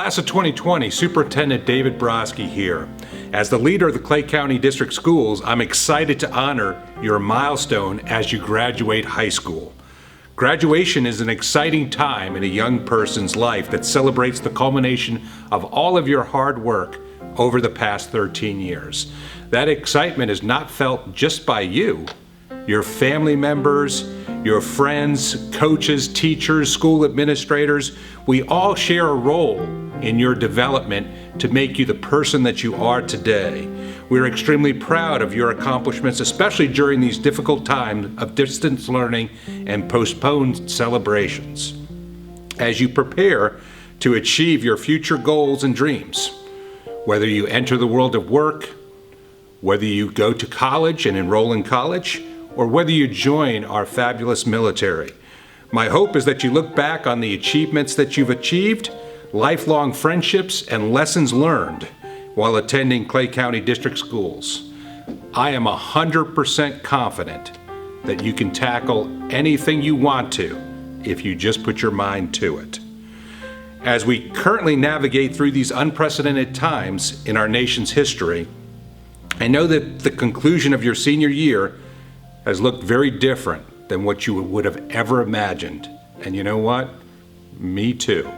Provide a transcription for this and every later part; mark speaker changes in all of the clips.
Speaker 1: Class of 2020, Superintendent David Broski here. As the leader of the Clay County District Schools, I'm excited to honor your milestone as you graduate high school. Graduation is an exciting time in a young person's life that celebrates the culmination of all of your hard work over the past 13 years. That excitement is not felt just by you, your family members, your friends, coaches, teachers, school administrators. We all share a role in your development to make you the person that you are today. We're extremely proud of your accomplishments, especially during these difficult times of distance learning and postponed celebrations. As you prepare to achieve your future goals and dreams, whether you enter the world of work, whether you go to college and enroll in college, or whether you join our fabulous military. My hope is that you look back on the achievements that you've achieved, lifelong friendships, and lessons learned while attending Clay County District Schools. I am 100% confident that you can tackle anything you want to if you just put your mind to it. As we currently navigate through these unprecedented times in our nation's history, I know that the conclusion of your senior year has looked very different than what you would have ever imagined. And you know what? Me too,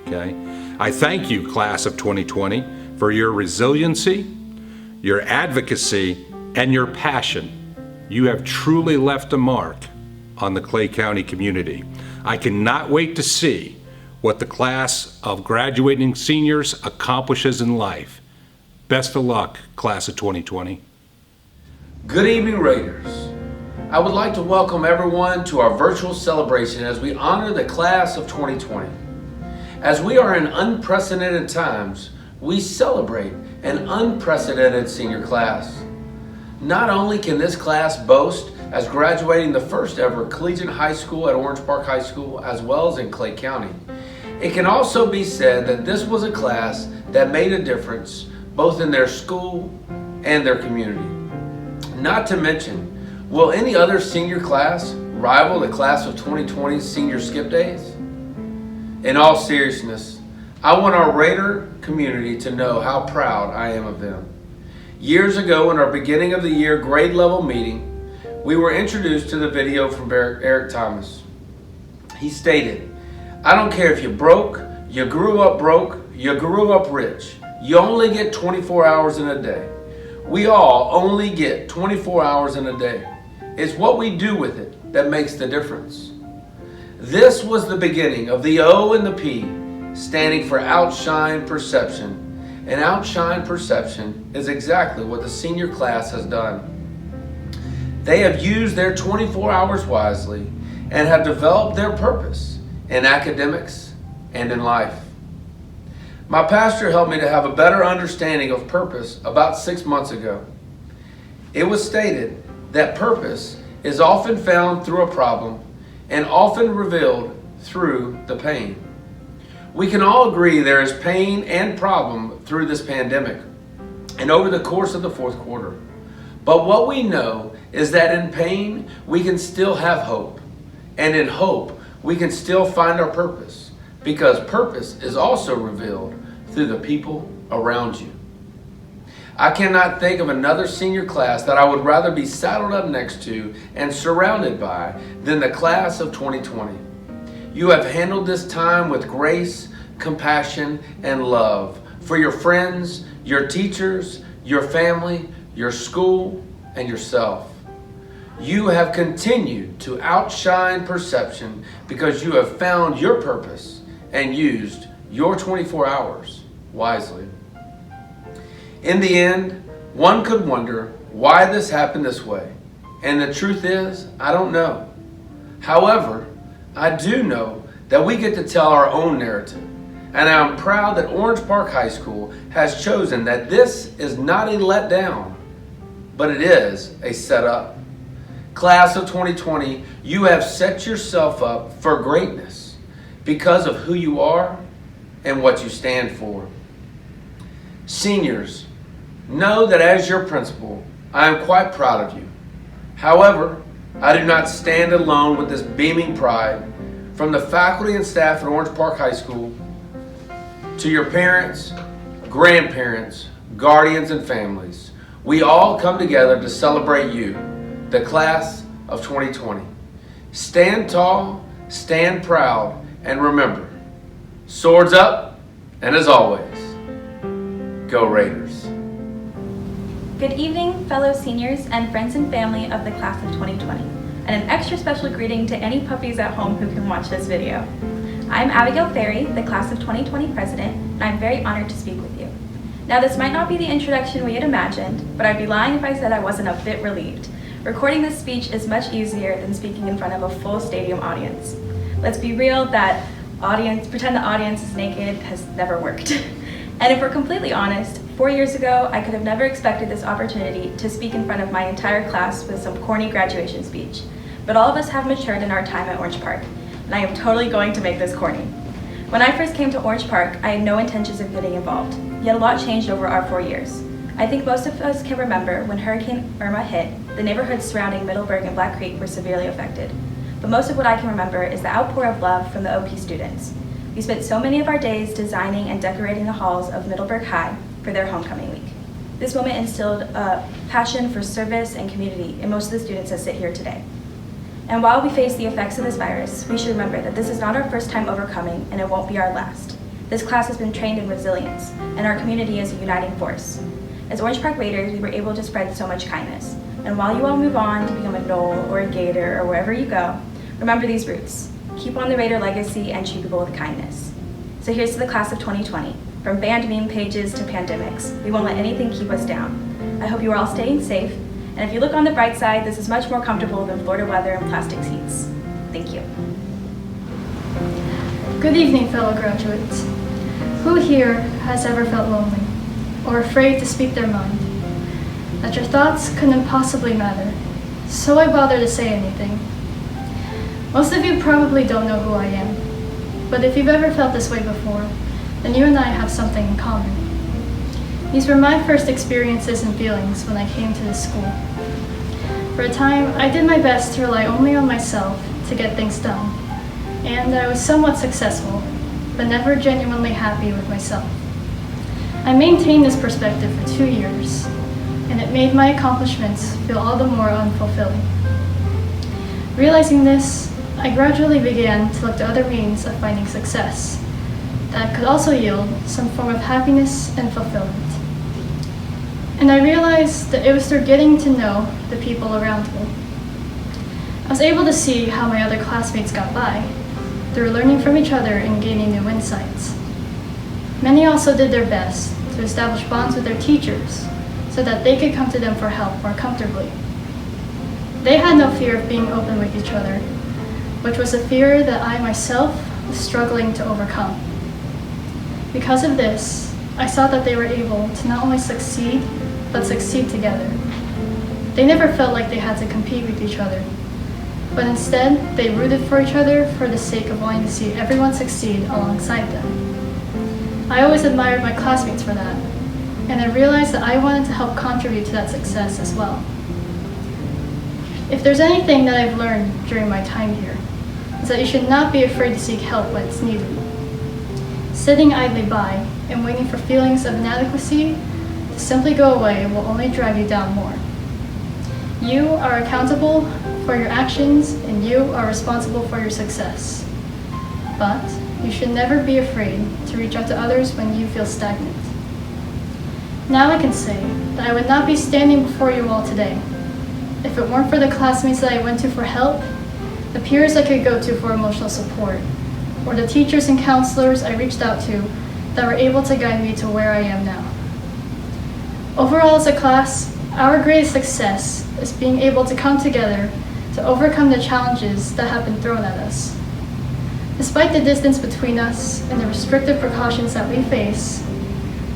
Speaker 1: okay? I thank you, Class of 2020, for your resiliency, your advocacy, and your passion. You have truly left a mark on the Clay County community. I cannot wait to see what the class of graduating seniors accomplishes in life. Best of luck, Class of 2020.
Speaker 2: Good evening, Raiders. I would like to welcome everyone to our virtual celebration as we honor the Class of 2020. As we are in unprecedented times, we celebrate an unprecedented senior class. Not only can this class boast as graduating the first ever collegiate high school at Orange Park High School as well as in Clay County, it can also be said that this was a class that made a difference both in their school and their community. Not to mention, will any other senior class rival the Class of 2020's senior skip days? In all seriousness, I want our Raider community to know how proud I am of them. Years ago, in our beginning of the year grade level meeting, we were introduced to the video from Eric Thomas. He stated, "I don't care if you're broke, you grew up broke, you grew up rich. You only get 24 hours in a day. We all only get 24 hours in a day. It's what we do with it that makes the difference." This was the beginning of the O and the P, standing for Outshine Perception. And Outshine Perception is exactly what the senior class has done. They have used their 24 hours wisely and have developed their purpose in academics and in life. My pastor helped me to have a better understanding of purpose about 6 months ago. It was stated that purpose is often found through a problem and often revealed through the pain. We can all agree there is pain and problem through this pandemic and over the course of the fourth quarter. But what we know is that in pain, we can still have hope. And in hope, we can still find our purpose, because purpose is also revealed through the people around you. I cannot think of another senior class that I would rather be saddled up next to and surrounded by than the Class of 2020. You have handled this time with grace, compassion, and love for your friends, your teachers, your family, your school, and yourself. You have continued to outshine perception because you have found your purpose and used your 24 hours wisely. In the end, one could wonder why this happened this way. And the truth is, I don't know. However, I do know that we get to tell our own narrative. And I'm proud that Orange Park High School has chosen that this is not a letdown, but it is a setup. Class of 2020, you have set yourself up for greatness because of who you are and what you stand for. Seniors, know that as your principal, I am quite proud of you. However, I do not stand alone with this beaming pride from the faculty and staff at Orange Park High School to your parents, grandparents, guardians, and families, we all come together to celebrate you, the class of 2020. Stand tall, stand proud, and remember, swords up, and as always, go Raiders.
Speaker 3: Good evening, fellow seniors and friends and family of the class of 2020, and an extra special greeting to any puppies at home who can watch this video. I'm Abigail Ferry, the class of 2020 president, and I'm very honored to speak with you. Now, this might not be the introduction we had imagined, but I'd be lying if I said I wasn't a bit relieved. Recording this speech is much easier than speaking in front of a full stadium audience. Let's be real, pretend the audience is naked has never worked. And if we're completely honest, 4 years ago, I could have never expected this opportunity to speak in front of my entire class with some corny graduation speech. But all of us have matured in our time at Orange Park, and I am totally going to make this corny. When I first came to Orange Park, I had no intentions of getting involved, yet a lot changed over our 4 years. I think most of us can remember when Hurricane Irma hit, the neighborhoods surrounding Middleburg and Black Creek were severely affected. But most of what I can remember is the outpour of love from the OP students. We spent so many of our days designing and decorating the halls of Middleburg High for their homecoming week. This moment instilled a passion for service and community in most of the students that sit here today. And while we face the effects of this virus, we should remember that this is not our first time overcoming, and it won't be our last. This class has been trained in resilience, and our community is a uniting force. As Orange Park Raiders, we were able to spread so much kindness. And while you all move on to become a Knoll or a Gator or wherever you go, remember these roots. Keep on the Raider legacy and treat people with kindness. So here's to the class of 2020. From banned meme pages to pandemics, we won't let anything keep us down. I hope you are all staying safe, and if you look on the bright side, this is much more comfortable than Florida weather and plastic seats. Thank you.
Speaker 4: Good evening, fellow graduates. Who here has ever felt lonely or afraid to speak their mind? That your thoughts couldn't possibly matter, so I bother to say anything. Most of you probably don't know who I am, but if you've ever felt this way before, then you and I have something in common. These were my first experiences and feelings when I came to this school. For a time, I did my best to rely only on myself to get things done, and I was somewhat successful, but never genuinely happy with myself. I maintained this perspective for 2 years, and it made my accomplishments feel all the more unfulfilling. Realizing this, I gradually began to look to other means of finding success that could also yield some form of happiness and fulfillment. And I realized that it was through getting to know the people around me. I was able to see how my other classmates got by, through learning from each other and gaining new insights. Many also did their best to establish bonds with their teachers so that they could come to them for help more comfortably. They had no fear of being open with each other, which was a fear that I myself was struggling to overcome. Because of this, I saw that they were able to not only succeed, but succeed together. They never felt like they had to compete with each other, but instead, they rooted for each other for the sake of wanting to see everyone succeed alongside them. I always admired my classmates for that, and I realized that I wanted to help contribute to that success as well. If there's anything that I've learned during my time here, it's that you should not be afraid to seek help when it's needed. Sitting idly by and waiting for feelings of inadequacy to simply go away will only drag you down more. You are accountable for your actions, and you are responsible for your success. But you should never be afraid to reach out to others when you feel stagnant. Now I can say that I would not be standing before you all today if it weren't for the classmates that I went to for help, the peers I could go to for emotional support, or the teachers and counselors I reached out to that were able to guide me to where I am now. Overall, as a class, our greatest success is being able to come together to overcome the challenges that have been thrown at us. Despite the distance between us and the restrictive precautions that we face,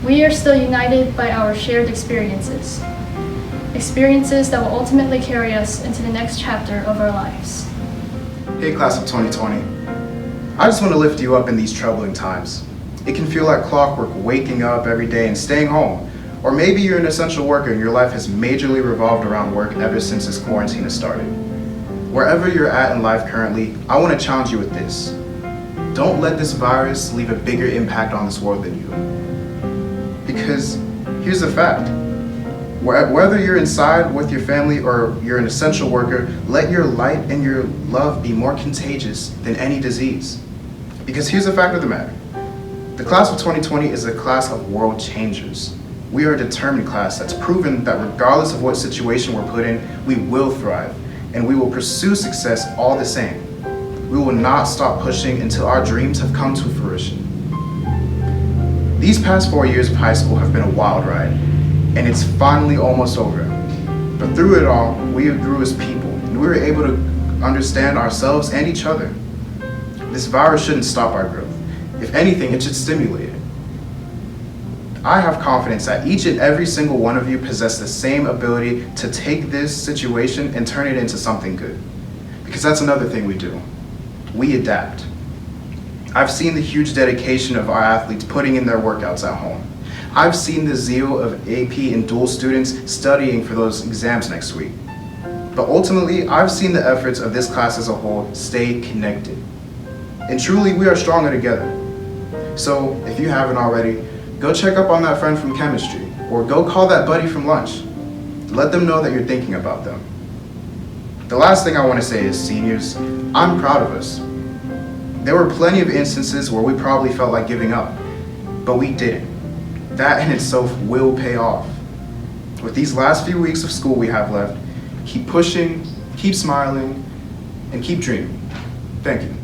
Speaker 4: we are still united by our shared experiences that will ultimately carry us into the next chapter of our lives.
Speaker 5: Hey class of 2020, I just want to lift you up in these troubling times. It can feel like clockwork waking up every day and staying home, or maybe you're an essential worker and your life has majorly revolved around work ever since this quarantine has started. Wherever you're at in life currently, I want to challenge you with this. Don't let this virus leave a bigger impact on this world than you. Because here's the fact. Whether you're inside with your family or you're an essential worker, let your light and your love be more contagious than any disease. Because here's the fact of the matter. The class of 2020 is a class of world changers. We are a determined class that's proven that regardless of what situation we're put in, we will thrive, and we will pursue success all the same. We will not stop pushing until our dreams have come to fruition. These past 4 years of high school have been a wild ride, and it's finally almost over. But through it all, we grew as people, and we were able to understand ourselves and each other. This virus shouldn't stop our growth. If anything, it should stimulate it. I have confidence that each and every single one of you possess the same ability to take this situation and turn it into something good. Because that's another thing we do. We adapt. I've seen the huge dedication of our athletes putting in their workouts at home. I've seen the zeal of AP and dual students studying for those exams next week. But ultimately, I've seen the efforts of this class as a whole stay connected. And truly, we are stronger together. So, if you haven't already, go check up on that friend from chemistry, or go call that buddy from lunch. Let them know that you're thinking about them. The last thing I want to say is, seniors, I'm proud of us. There were plenty of instances where we probably felt like giving up, but we didn't. That in itself will pay off. With these last few weeks of school we have left, keep pushing, keep smiling, and keep dreaming. Thank you.